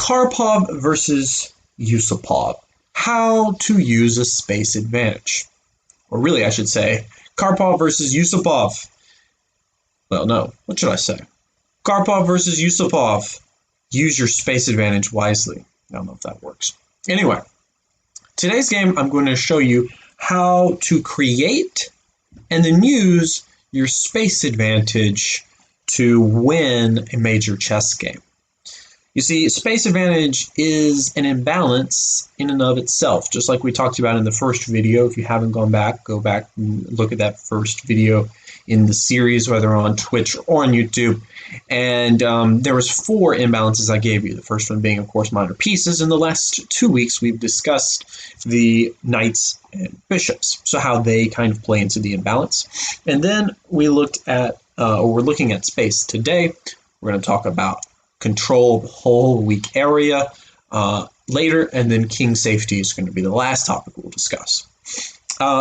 Karpov versus Yusupov. How to use a space advantage. Or really, I should say, Karpov versus Yusupov. Well, no, what should I say? Karpov versus Yusupov. Use your space advantage wisely. I don't know if that works. Anyway, today's game, I'm going to show you how to create and then use your space advantage to win a major chess game. You see, space advantage is an imbalance in and of itself, just like we talked about in the first video. If you haven't gone back, go back and look at that first video in the series, whether on Twitch or on YouTube. And there was 4 imbalances I gave you. The first one being, of course, minor pieces. In the last 2 weeks, we've discussed the knights and bishops, so how they kind of play into the imbalance. And then we looked at, we're looking at space today. We're going to talk about control the whole weak area later, and then king safety is going to be the last topic we'll discuss.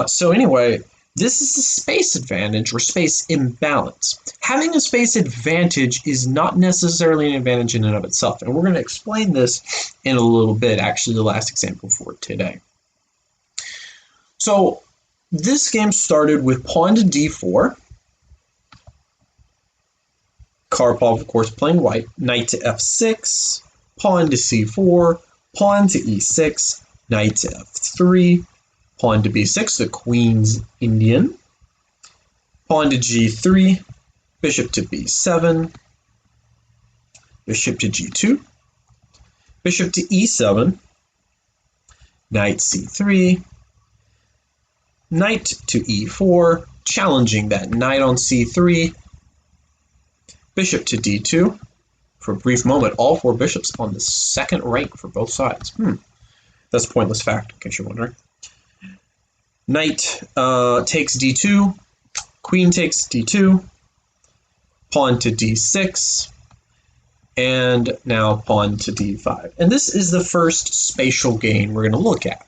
So anyway, this is the space advantage or space imbalance. Having a space advantage is not necessarily an advantage in and of itself, and we're going to explain this in a little bit, actually the last example for today. So this game started with pawn to d4. Karpov, of course, playing white. Knight to f6, pawn to c4, pawn to e6, knight to f3, pawn to b6, the queen's Indian, pawn to g3, bishop to b7, bishop to g2, bishop to e7, knight c3, knight to e4, challenging that knight on c3, bishop to d2. For a brief moment, all 4 bishops on the second rank for both sides. That's a pointless fact, in case you're wondering. Knight takes d2, queen takes d2, pawn to d6, and now pawn to d5. And this is the first spatial game we're going to look at.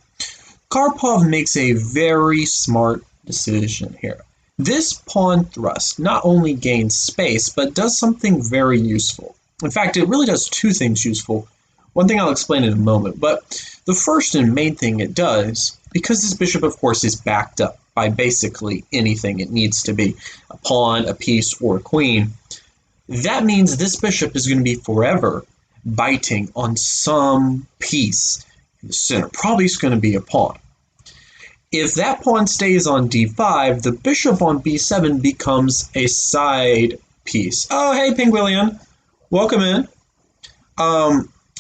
Karpov makes a very smart decision here. This pawn thrust not only gains space, but does something very useful. In fact, it really does 2 things useful. One thing I'll explain in a moment, but the first and main thing it does, because this bishop, of course, is backed up by basically anything it needs to be, a pawn, a piece, or a queen, that means this bishop is going to be forever biting on some piece in the center. Probably is going to be a pawn. If that pawn stays on d5, the bishop on b7 becomes a side piece. Oh, hey, Penguillion. Welcome in.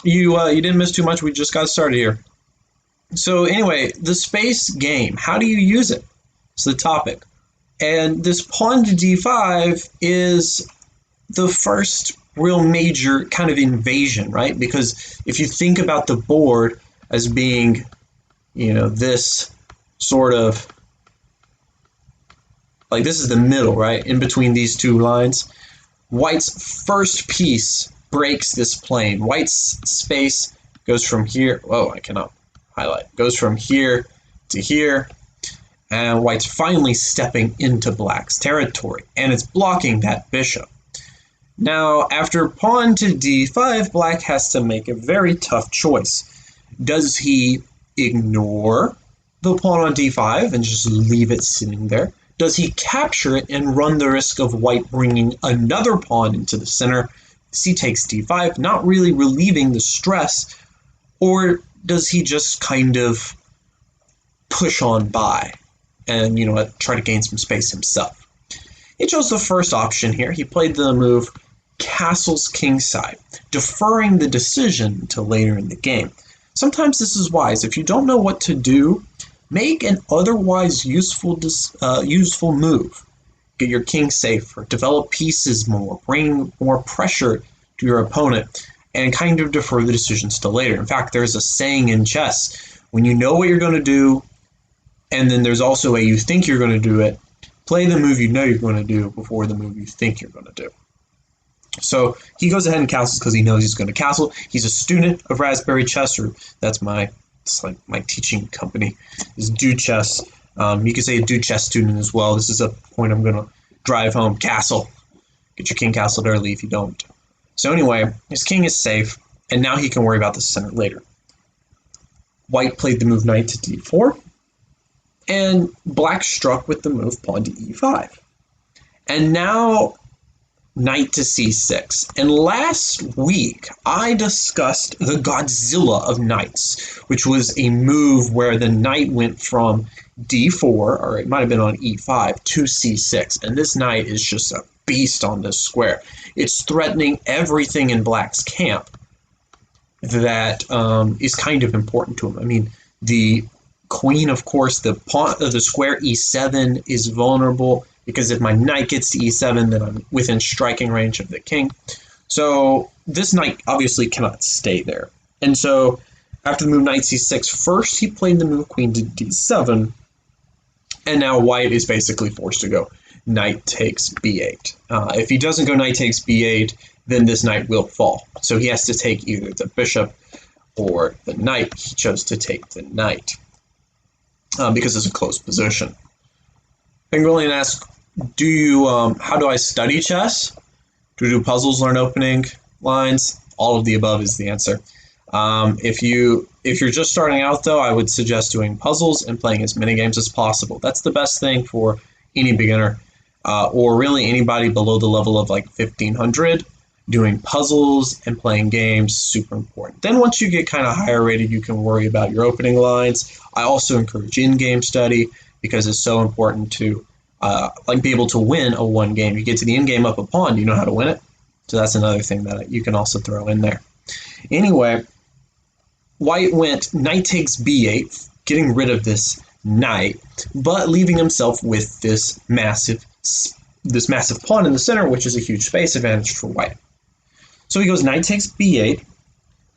You didn't miss too much. We just got started here. So anyway, the space game, how do you use it? It's the topic. And this pawn to d5 is the first real major kind of invasion, right? Because if you think about the board as being, this sort of, like this is the middle, right? In between these 2 lines. White's first piece breaks this plane. White's space goes from here, I cannot highlight, goes from here to here, and White's finally stepping into Black's territory, and it's blocking that bishop. Now, after pawn to d5, Black has to make a very tough choice. Does he ignore the pawn on d5 and just leave it sitting there? Does he capture it and run the risk of White bringing another pawn into the center? C takes d5, not really relieving the stress, or does he just kind of push on by and, try to gain some space himself? He chose the first option here. He played the move castles kingside, deferring the decision until later in the game. Sometimes this is wise. If you don't know what to do, make an otherwise useful move. Get your king safer, develop pieces more, bring more pressure to your opponent, and kind of defer the decisions to later. In fact, there's a saying in chess, when you know what you're going to do, and then there's also a you think you're going to do it, play the move you know you're going to do before the move you think you're going to do. So he goes ahead and castles because he knows he's going to castle. He's a student of Raspberry Chess, or it's like my teaching company is Do Chess. You could say a Do Chess student as well. This is a point I'm going to drive home. Castle. Get your king castled early if you don't. So anyway, his king is safe. and now he can worry about the center later. White played the move knight to d4, and black struck with the move pawn to e5. And now knight to c6. And last week, I discussed the Godzilla of knights, which was a move where the knight went from d4, or it might have been on e5, to c6. And this knight is just a beast on this square. It's threatening everything in black's camp that is kind of important to him. I mean, the queen, of course, the pawn of the square e7 is vulnerable, because if my knight gets to e7, then I'm within striking range of the king. So this knight obviously cannot stay there. And so after the move knight c6, first he played the move queen to d7, and now white is basically forced to go knight takes b8. If he doesn't go knight takes b8, then this knight will fall. So he has to take either the bishop or the knight. He chose to take the knight because it's a close position. Pangolian asks, how do I study chess? Do you do puzzles, learn opening lines? All of the above is the answer. If you're just starting out, though, I would suggest doing puzzles and playing as many games as possible. That's the best thing for any beginner, or really anybody below the level of like 1500. Doing puzzles and playing games, super important. Then once you get kind of higher rated, you can worry about your opening lines. I also encourage in-game study, because it's so important to be able to win a one game. You get to the end game up a pawn, you know how to win it. So that's another thing that you can also throw in there. Anyway, white went knight takes b8, getting rid of this knight, but leaving himself with this massive pawn in the center, which is a huge space advantage for white. So he goes knight takes b8,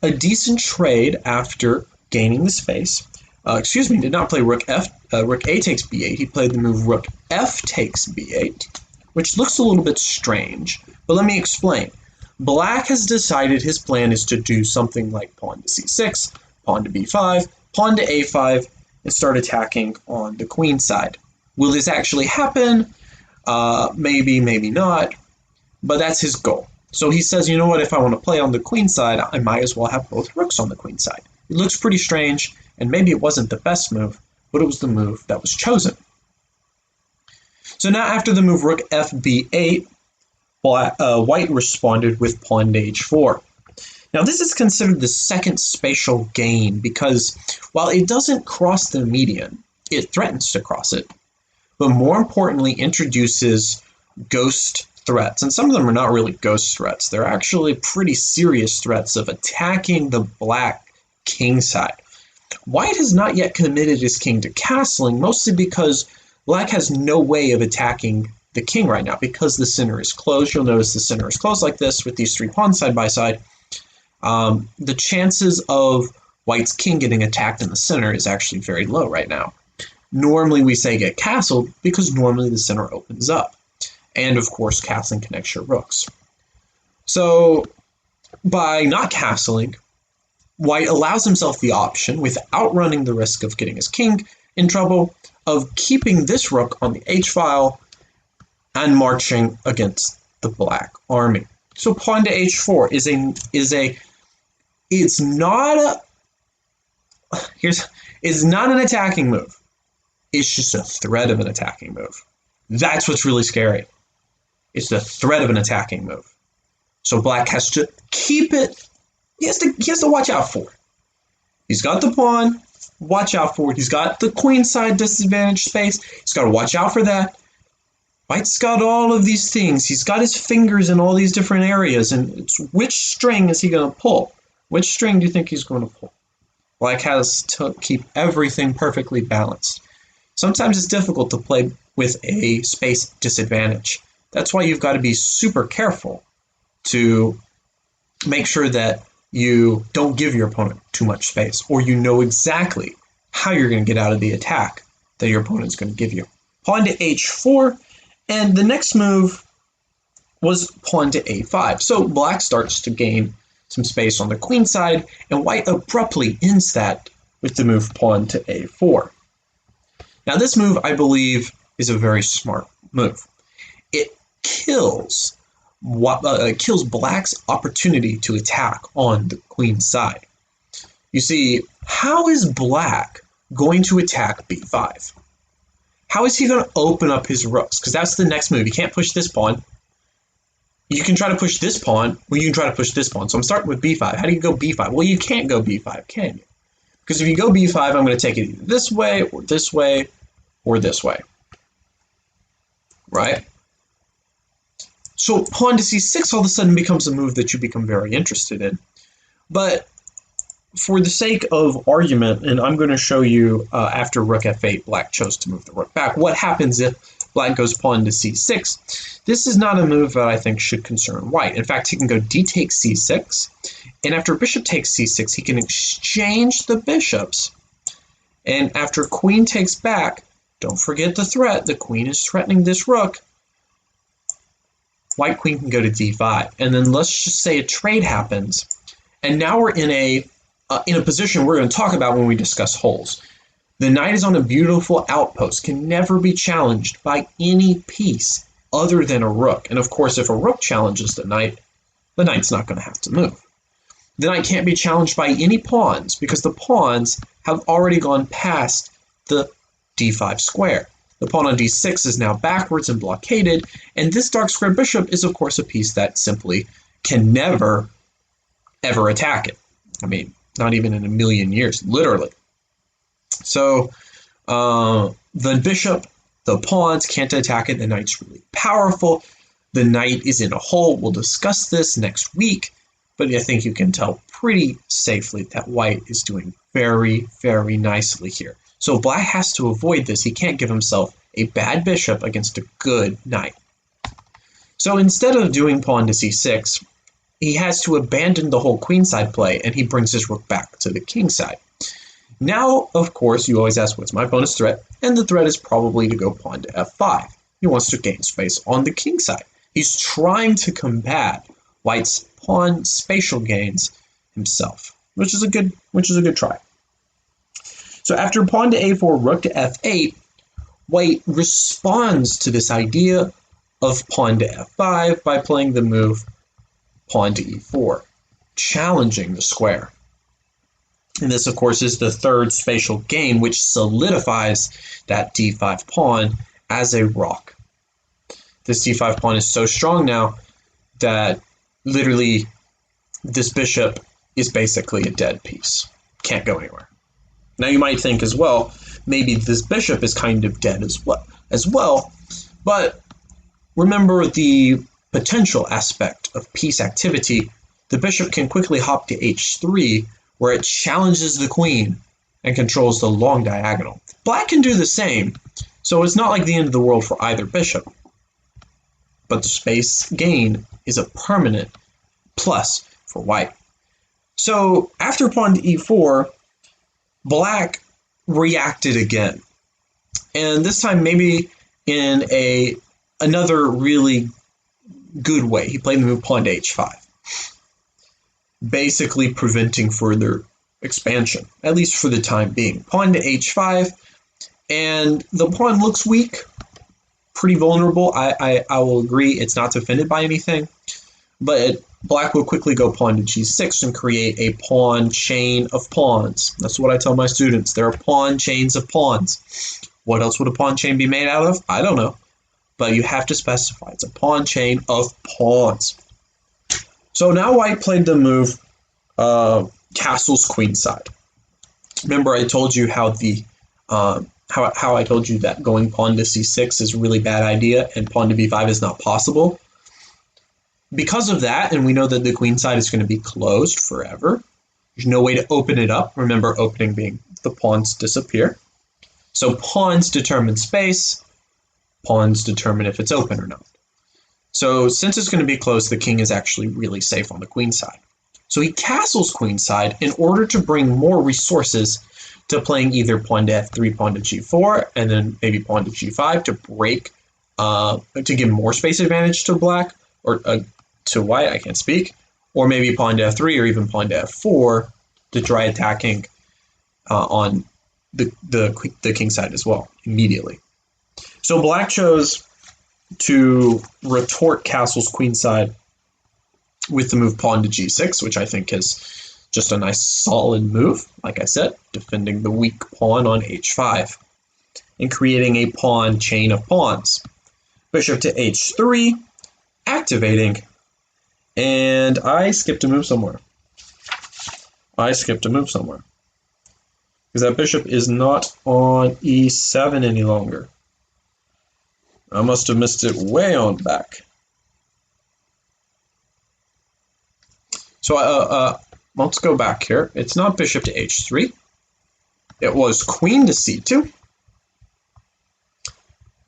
a decent trade after gaining the space. Did not play rook a takes b8. He played the move rook f takes b8, which looks a little bit strange, but let me explain. Black has decided his plan is to do something like pawn to c6, pawn to b5, pawn to a5, and start attacking on the queen side. Will this actually happen? Maybe, maybe not, but that's his goal. So he says, you know what, if I want to play on the queen side, I might as well have both rooks on the queen side. It looks pretty strange, and maybe it wasn't the best move, but it was the move that was chosen. So now after the move rook fb8, white responded with pawn to h4. Now this is considered the second spatial game, because while it doesn't cross the median, it threatens to cross it, but more importantly introduces ghost threats. And some of them are not really ghost threats. They're actually pretty serious threats of attacking the black king side. White has not yet committed his king to castling, mostly because black has no way of attacking the king right now, because the center is closed. You'll notice the center is closed like this with these three pawns side by side. The chances of white's king getting attacked in the center is actually very low right now. Normally we say get castled, because normally the center opens up. And of course, castling connects your rooks. So by not castling, white allows himself the option, without running the risk of getting his king in trouble, of keeping this rook on the h-file and marching against the black army. So pawn to h4 it's not an attacking move. It's just a threat of an attacking move. That's what's really scary. It's the threat of an attacking move. So black has to keep it. He has to watch out for it. He's got the pawn. Watch out for it. He's got the queen side disadvantage space. He's got to watch out for that. White's got all of these things. He's got his fingers in all these different areas. And it's which string is he going to pull? Which string do you think he's going to pull? Black has to keep everything perfectly balanced. Sometimes it's difficult to play with a space disadvantage. That's why you've got to be super careful to make sure that you don't give your opponent too much space, or you know exactly how you're going to get out of the attack that your opponent's going to give you. Pawn to h4, and the next move was pawn to a5. So black starts to gain some space on the queen side, and white abruptly ends that with the move pawn to a4. Now this move, I believe, is a very smart move. It kills kills black's opportunity to attack on the queen side. You see, how is black going to attack b5? How is he going to open up his rooks? Because that's the next move. You can't push this pawn. You can try to push this pawn, or you can try to push this pawn. So I'm starting with b5. How do you go b5? Well, you can't go b5, can you? Because if you go b5, I'm going to take it either this way, or this way, or this way. Right? So pawn to c6 all of a sudden becomes a move that you become very interested in. But for the sake of argument, and I'm going to show you after rook f8, black chose to move the rook back. What happens if black goes pawn to c6? This is not a move that I think should concern white. In fact, he can go d takes c6, and after bishop takes c6, he can exchange the bishops. And after queen takes back, don't forget the threat. The queen is threatening this rook. White queen can go to d5, and then let's just say a trade happens, and now we're in a position we're going to talk about when we discuss holes. The knight is on a beautiful outpost, can never be challenged by any piece other than a rook. And of course, if a rook challenges the knight's not going to have to move. The knight can't be challenged by any pawns because the pawns have already gone past the d5 square. The pawn on d6 is now backwards and blockaded, and this dark square bishop is of course a piece that simply can never, ever attack it. I mean, not even in a million years, literally. So the bishop, the pawns can't attack it. The knight's really powerful. The knight is in a hole. We'll discuss this next week, but I think you can tell pretty safely that white is doing very, very nicely here. So black has to avoid this. He can't give himself a bad bishop against a good knight. So instead of doing pawn to c6, he has to abandon the whole queenside play, and he brings his rook back to the king side. Now, of course, you always ask, what's my opponent's threat? And the threat is probably to go pawn to f5. He wants to gain space on the king side. He's trying to combat white's pawn spatial gains himself, which is a good try. So after pawn to a4, rook to f8, white responds to this idea of pawn to f5 by playing the move pawn to e4, challenging the square. And this, of course, is the third spatial gain, which solidifies that d5 pawn as a rock. This d5 pawn is so strong now that literally this bishop is basically a dead piece. Can't go anywhere. Now you might think as well, maybe this bishop is kind of dead as well, but remember the potential aspect of piece activity. The bishop can quickly hop to h3, where it challenges the queen and controls the long diagonal. Black can do the same, so it's not like the end of the world for either bishop. But the space gain is a permanent plus for white. So after pawn to e4, black reacted again. And this time maybe in another really good way. He played the move pawn to h5, basically preventing further expansion, at least for the time being. Pawn to h5, and the pawn looks weak, pretty vulnerable. I will agree it's not defended by anything, but black will quickly go pawn to g6 and create a pawn chain of pawns. That's what I tell my students. There are pawn chains of pawns. What else would a pawn chain be made out of? I don't know. But you have to specify. It's a pawn chain of pawns. So now white played the move castles queenside. Remember I told you how the how I told you that going pawn to c6 is a really bad idea and pawn to b5 is not possible? Because of that, and we know that the queen side is going to be closed forever. There's no way to open it up. Remember, opening being the pawns disappear. So pawns determine space. Pawns determine if it's open or not. So since it's going to be closed, the king is actually really safe on the queen side. So he castles queen side in order to bring more resources to playing either pawn to f3, pawn to g4, and then maybe pawn to g5 to break, to give more space advantage to black, or to white, I can't speak, or maybe pawn to f3 or even pawn to f4 to try attacking on the king side as well immediately. So black chose to retort castle's queenside with the move pawn to g6, which I think is just a nice solid move, like I said, defending the weak pawn on h5 and creating a pawn chain of pawns. Bishop to h3, activating, and I skipped a move somewhere. Because that bishop is not on e7 any longer. I must have missed it way on back. So let's go back here. It's not bishop to h3. It was queen to c2,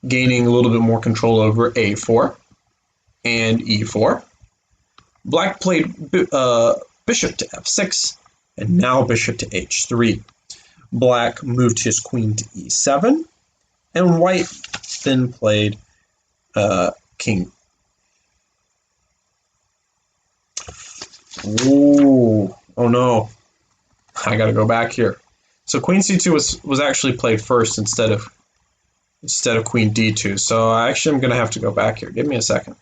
gaining a little bit more control over a4 and e4. Black played bishop to f6, and now bishop to h3. Black moved his queen to e7, and white then played king. Ooh, oh no, I gotta go back here. So queen c2 was actually played first instead of queen d2. So actually I'm gonna have to go back here. Give me a second.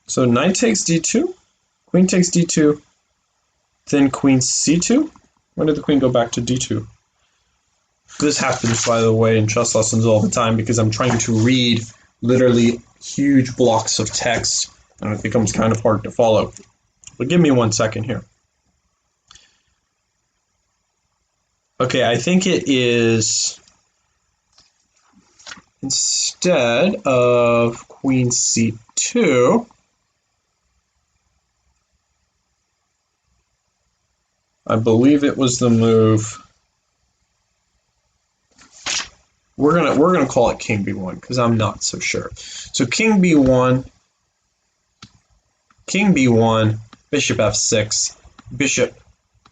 So knight takes d2, queen takes d2, then queen c2. When did the queen go back to d2? This happens, by the way, in chess lessons all the time because I'm trying to read literally huge blocks of text and it becomes kind of hard to follow. But give me 1 second here. Okay, I think it is instead of queen c2, I believe it was the move. We're gonna call it king b1 because I'm not so sure. So king b1, bishop f6, bishop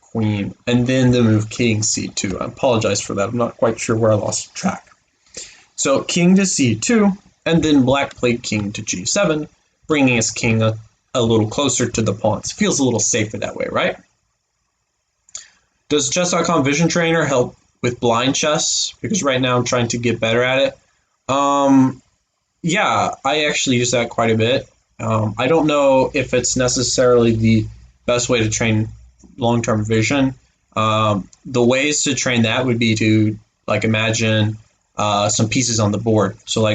queen, and then the move king c2. I apologize for that. I'm not quite sure where I lost track. So king to c2, and then black played king to g7, bringing his king a little closer to the pawns. Feels a little safer that way, right? Does Chess.com Vision Trainer help with blind chess? Because right now I'm trying to get better at it. Yeah, I actually use that quite a bit. I don't know if it's necessarily the best way to train long-term vision. The ways to train that would be to imagine some pieces on the board. So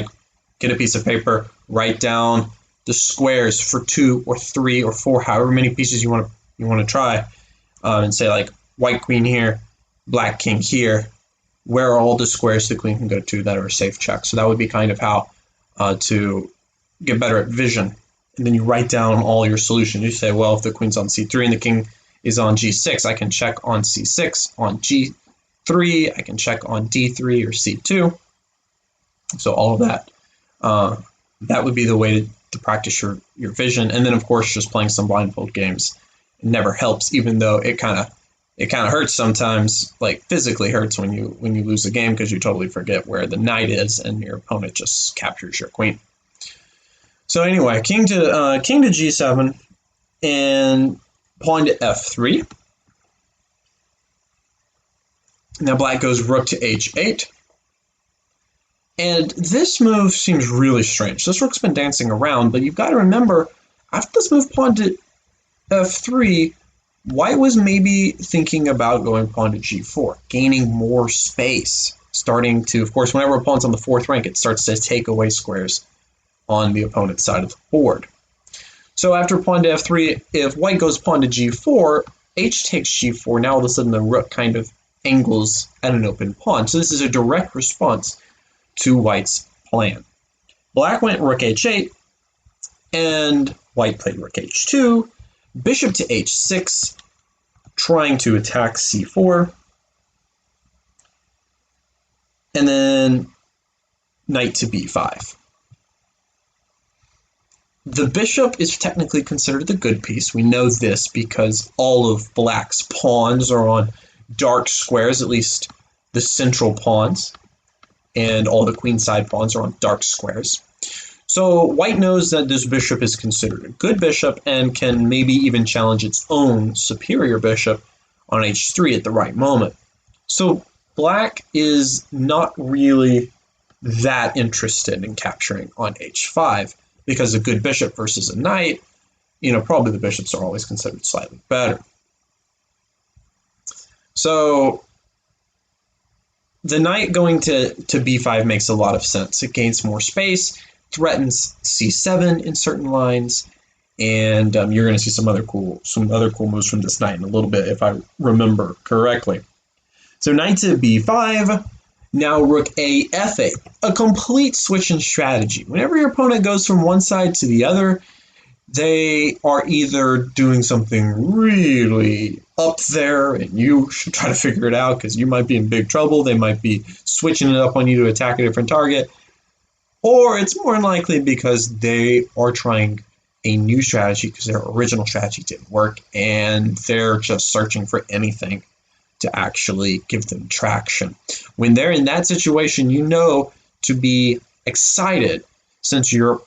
get a piece of paper, write down the squares for 2 or 3 or 4, however many pieces you want to try, and say white queen here, black king here. Where are all the squares the queen can go to that are a safe check? So that would be kind of how to get better at vision. And then you write down all your solutions. You say, well, if the queen's on c3 and the king is on g6, I can check on c6, on g3, I can check on d3 or c2. So all of that. That would be the way to practice your vision. And then, of course, just playing some blindfold games. It never helps, even though it kind of hurts sometimes, physically hurts when you lose a game because you totally forget where the knight is and your opponent just captures your queen. So anyway, king to g7 and pawn to f3. Now black goes rook to h8. And this move seems really strange. This rook's been dancing around, but you've got to remember, after this move pawn to f3, white was maybe thinking about going pawn to g4, gaining more space, starting to, of course, whenever a pawn's on the 4th rank, it starts to take away squares on the opponent's side of the board. So after pawn to f3, if white goes pawn to g4, h takes g4, now all of a sudden the rook kind of angles at an open pawn. So this is a direct response to white's plan. Black went rook h8, and white played rook h2, bishop to h6, trying to attack c4, and then knight to b5. The bishop is technically considered the good piece. We know this because all of black's pawns are on dark squares, at least the central pawns, and all the queenside pawns are on dark squares. So white knows that this bishop is considered a good bishop and can maybe even challenge its own superior bishop on h3 at the right moment. So black is not really that interested in capturing on h5, because a good bishop versus a knight, probably the bishops are always considered slightly better. So the knight going to b5 makes a lot of sense. It gains more space, threatens c7 in certain lines, and you're going to see some other cool moves from this knight in a little bit, if I remember correctly. So knight to b5, now rook a f8, a complete switch in strategy. Whenever your opponent goes from one side to the other, they are either doing something really up there, and you should try to figure it out because you might be in big trouble. They might be switching it up on you to attack a different target. Or it's more likely because they are trying a new strategy because their original strategy didn't work, and they're just searching for anything to actually give them traction. When they're in that situation, to be excited, since you're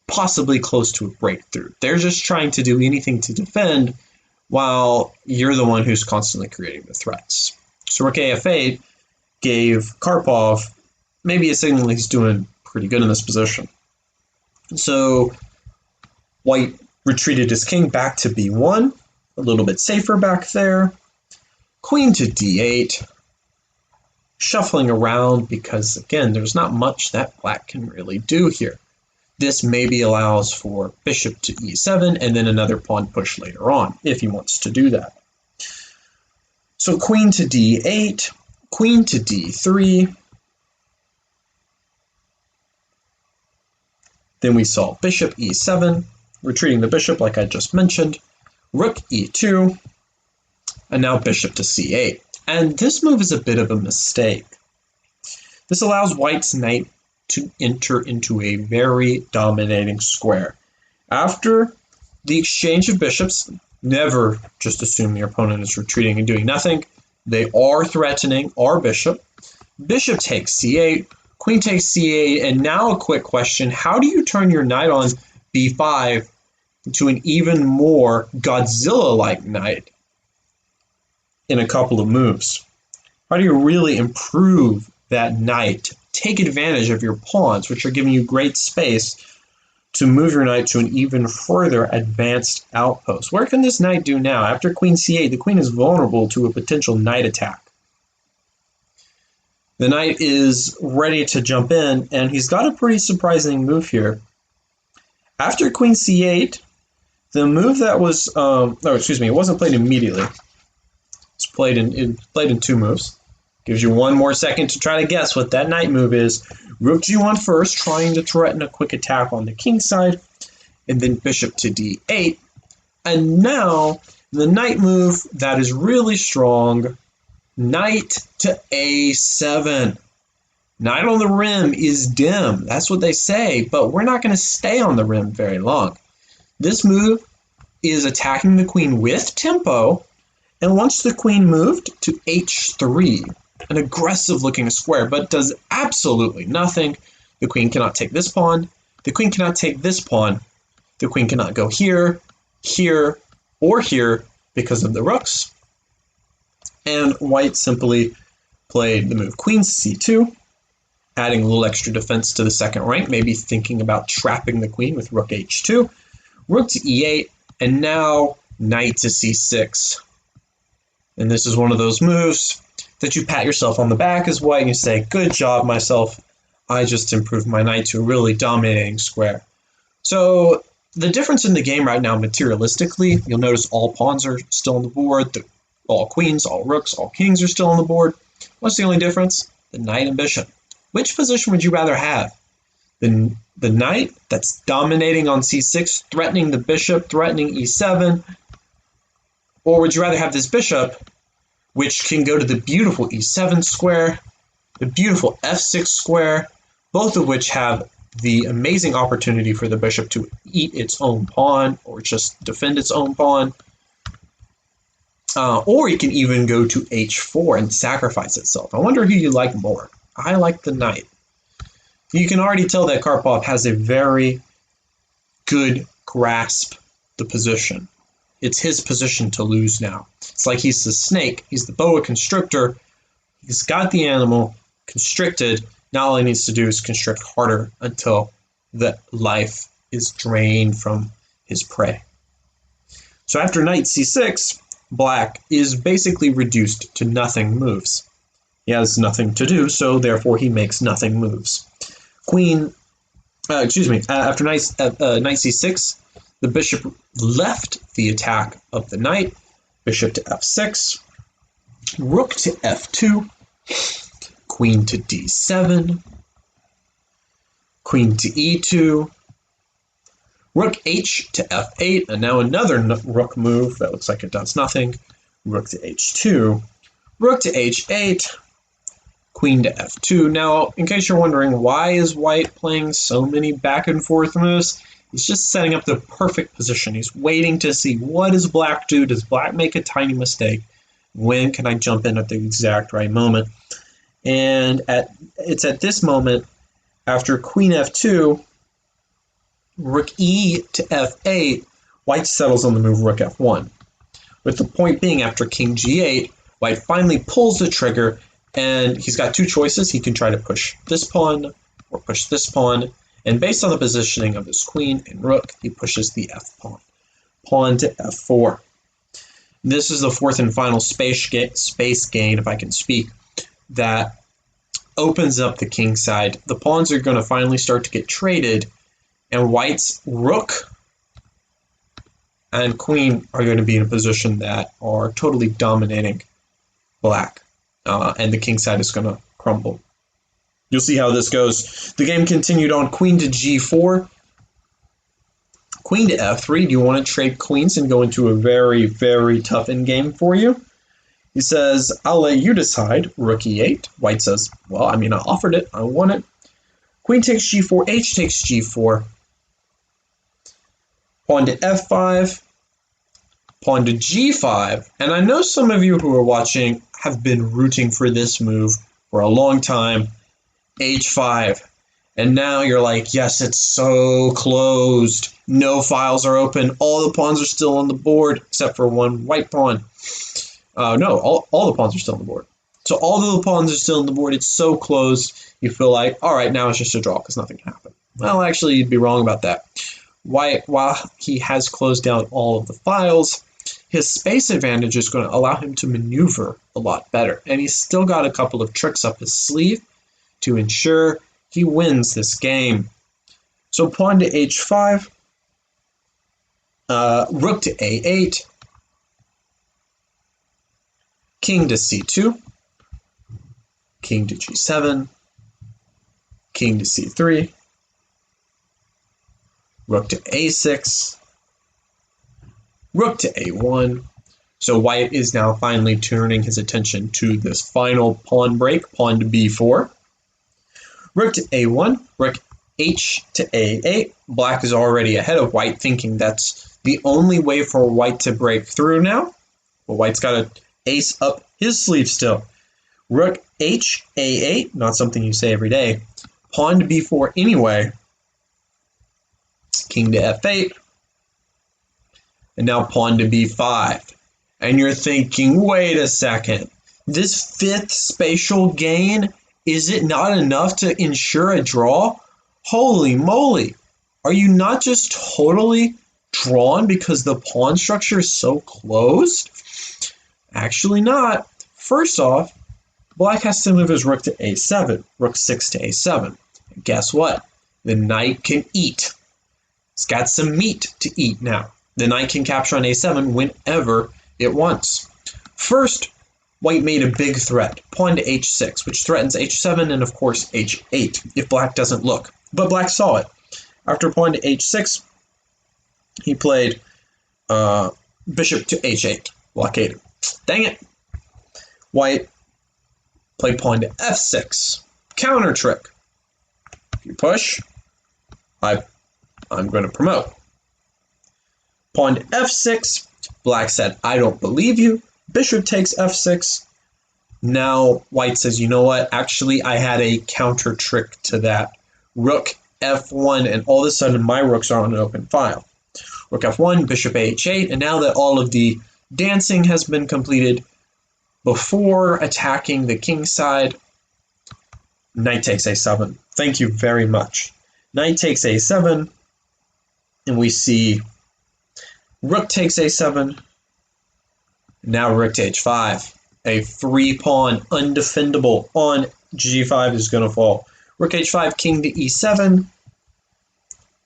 possibly close to a breakthrough. They're just trying to do anything to defend, while you're the one who's constantly creating the threats. So rook af8 gave Karpov maybe a signal he's doing pretty good in this position. So white retreated his king back to b1, a little bit safer back there. Queen to d8, shuffling around because, again, there's not much that black can really do here. This maybe allows for bishop to e7 and then another pawn push later on, if he wants to do that. So queen to d8, queen to d3. Then we saw bishop e7, retreating the bishop like I just mentioned, rook e2, and now bishop to c8. And this move is a bit of a mistake. This allows white's knight to enter into a very dominating square. After the exchange of bishops, never just assume your opponent is retreating and doing nothing. They are threatening our bishop. Bishop takes c8, queen takes c8, and now a quick question. How do you turn your knight on b5 into an even more Godzilla-like knight in a couple of moves? How do you really improve that knight? Take advantage of your pawns, which are giving you great space to move your knight to an even further advanced outpost. What can this knight do now? After queen c8, the queen is vulnerable to a potential knight attack. The knight is ready to jump in, and he's got a pretty surprising move here. After queen c8, the move that was, it wasn't played immediately. It's played in two moves. Gives you one more second to try to guess what that knight move is. Rook g1 first, trying to threaten a quick attack on the king side, and then bishop to d8. And now, the knight move that is really strong, knight to a7. Knight on the rim is dim. That's what they say, but we're not going to stay on the rim very long. This move is attacking the queen with tempo, and once the queen moved to h3, an aggressive looking square, but does absolutely nothing. The queen cannot take this pawn. The queen cannot take this pawn. The queen cannot go here, here, or here because of the rooks. And white simply played the move queen c2, adding a little extra defense to the second rank, maybe thinking about trapping the queen with rook h2, rook to e8, and now knight to c6. And this is one of those moves that you pat yourself on the back as white and you say, good job, myself. I just improved my knight to a really dominating square. So the difference in the game right now, materialistically, you'll notice all pawns are still on the board. All queens, all rooks, all kings are still on the board. What's the only difference? The knight and bishop. Which position would you rather have? The knight that's dominating on c6, threatening the bishop, threatening e7? Or would you rather have this bishop, which can go to the beautiful e7 square, the beautiful f6 square, both of which have the amazing opportunity for the bishop to eat its own pawn or just defend its own pawn. Or you can even go to h4 and sacrifice itself. I wonder who you like more. I like the knight. You can already tell that Karpov has a very good grasp of the position. It's his position to lose now. It's like he's the snake, he's the boa constrictor, he's got the animal constricted, Now all he needs to do is constrict harder until the life is drained from his prey. So after knight c6, black is basically reduced to nothing moves. He has nothing to do, so therefore he makes nothing moves. After knight c6, the bishop left the attack of the knight. Bishop to f6, rook to f2, queen to d7, queen to e2, rook h to f8, and now another rook move that looks like it does nothing. Rook to h2, rook to h8, queen to f2. Now, in case you're wondering, why is white playing so many back and forth moves? He's just setting up the perfect position. He's waiting to see, what does black do? Does black make a tiny mistake? When can I jump in at the exact right moment? And it's at this moment, after queen f2, rook e to f8, white settles on the move rook f1. With the point being, after king g8, white finally pulls the trigger, and he's got two choices. He can try to push this pawn or push this pawn. And based on the positioning of his queen and rook, he pushes the f pawn. Pawn to f4. This is the fourth and final space gain, if I can speak, that opens up the king side. The pawns are going to finally start to get traded, and white's rook and queen are going to be in a position that are totally dominating black, and the king side is going to crumble. You'll see how this goes. The game continued on queen to g4, queen to f3. Do you want to trade queens and go into a very, very tough endgame for you? He says, I'll let you decide. Rook e8. White says, well, I offered it. I want it. Queen takes g4. H takes g4. Pawn to f5. Pawn to g5. And I know some of you who are watching have been rooting for this move for a long time. h5. And now you're like, yes, it's so closed. No files are open. All the pawns are still on the board, except for one white pawn. No, all the pawns are still on the board. So all the pawns are still on the board. It's so closed. You feel like, all right, now it's just a draw because nothing happened. Well, actually, you'd be wrong about that. White, while he has closed down all of the files, his space advantage is going to allow him to maneuver a lot better. And he's still got a couple of tricks up his sleeve to ensure he wins this game. So pawn to h5, rook to a8, king to c2, king to g7, king to c3, rook to a6, rook to a1. So white is now finally turning his attention to this final pawn break, pawn to b4. Rook to a1, rook h to a8. Black is already ahead of white, thinking that's the only way for white to break through now. But white's got an ace up his sleeve still. Rook h a8, not something you say every day. Pawn to b4 anyway. King to f8. And now pawn to b5. And you're thinking, wait a second. This fifth spatial gain, is it not enough to ensure a draw? Holy moly. Are you not just totally drawn because the pawn structure is so closed? Actually not. First off, black has to move his rook to a7, rook 6 to a7. And guess what? The knight can eat. It's got some meat to eat now. The knight can capture on a7 whenever it wants. First, white made a big threat, pawn to h6, which threatens h7 and of course h8 if black doesn't look. But black saw it. After pawn to h6, he played bishop to h8, blockaded. Dang it. White played pawn to f6, counter trick. If you push, I'm going to promote. Pawn to f6, black said, I don't believe you. Bishop takes f6. Now white says, you know what? Actually, I had a counter trick to that. Rook f1, and all of a sudden my rooks are on an open file. Rook f1, bishop h8, and now that all of the dancing has been completed, before attacking the king side, Knight takes a7. Thank you very much. Knight takes a7, and we see rook takes a7. Now rook to h5. A 3-pawn undefendable on g5 is going to fall. Rook h5, king to e7.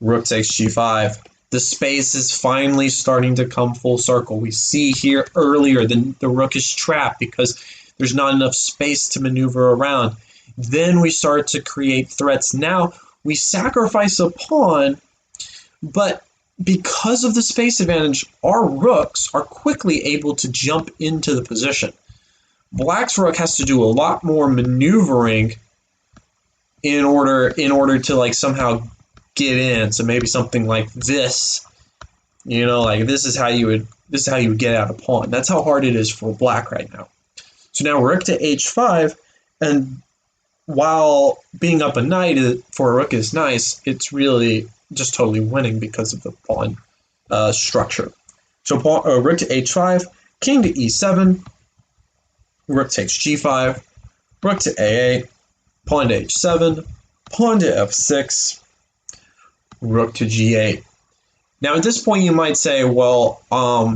Rook takes g5. The space is finally starting to come full circle. We see here earlier the rook is trapped because there's not enough space to maneuver around. Then we start to create threats. Now we sacrifice a pawn, but because of the space advantage, our rooks are quickly able to jump into the position. Black's rook has to do a lot more maneuvering in order to like somehow get in. So maybe something like this, like this is how you would get out a pawn. That's how hard it is for black right now. So now rook to h5, and while being up a knight for a rook is nice, it's really just totally winning because of the pawn structure. So rook to h5, king to e7, rook takes g5, rook to a8, pawn to h7, pawn to f6, rook to g8. Now at this point you might say, well,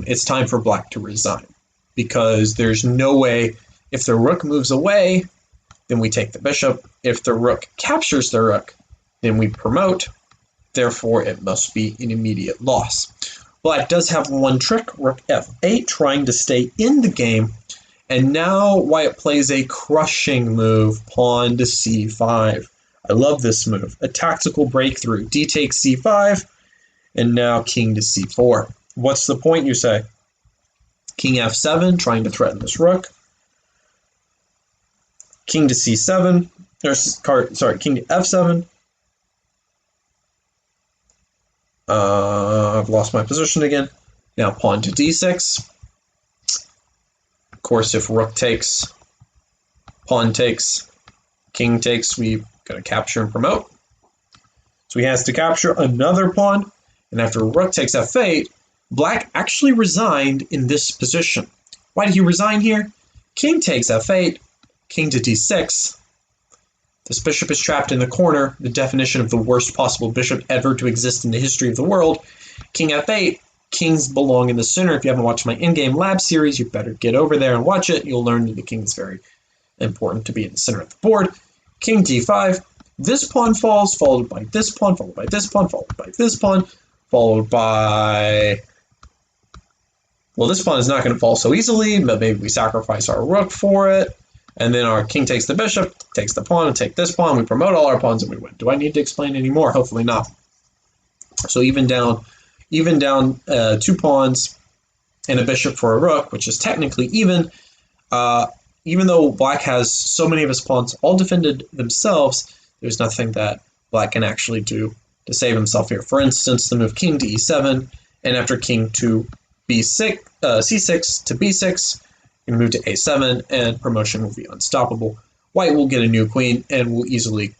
it's time for black to resign, because there's no way, if the rook moves away, then we take the bishop. If the rook captures the rook, then we promote. Therefore, it must be an immediate loss. Black does have one trick, rook f8, trying to stay in the game. And now white plays a crushing move, pawn to c5. I love this move. A tactical breakthrough. D takes c5, and now king to c4. What's the point, you say? King f7, trying to threaten this rook. King to c7, king to f7. I've lost my position again. Now pawn to d6. Of course, if rook takes, pawn takes, king takes, we're going to capture and promote. So he has to capture another pawn, and after rook takes f8, black actually resigned in this position. Why did he resign here? King takes f8, king to d6. This bishop is trapped in the corner, the definition of the worst possible bishop ever to exist in the history of the world. King f8, kings belong in the center. If you haven't watched my endgame lab series, you better get over there and watch it. You'll learn that the king is very important to be in the center of the board. King d5, this pawn falls, followed by this pawn, followed by this pawn, followed by this pawn, followed by... Well, this pawn is not going to fall so easily, but maybe we sacrifice our rook for it. And then our king takes the bishop, takes the pawn, and take this pawn. We promote all our pawns and we win. Do I need to explain any more? Hopefully not. So even down 2 pawns and a bishop for a rook, which is technically even though black has so many of his pawns all defended themselves, there's nothing that black can actually do to save himself here. For instance, the move king to e7, and after king to b6, c6 to b6, you move to a7, and promotion will be unstoppable. White will get a new queen and will easily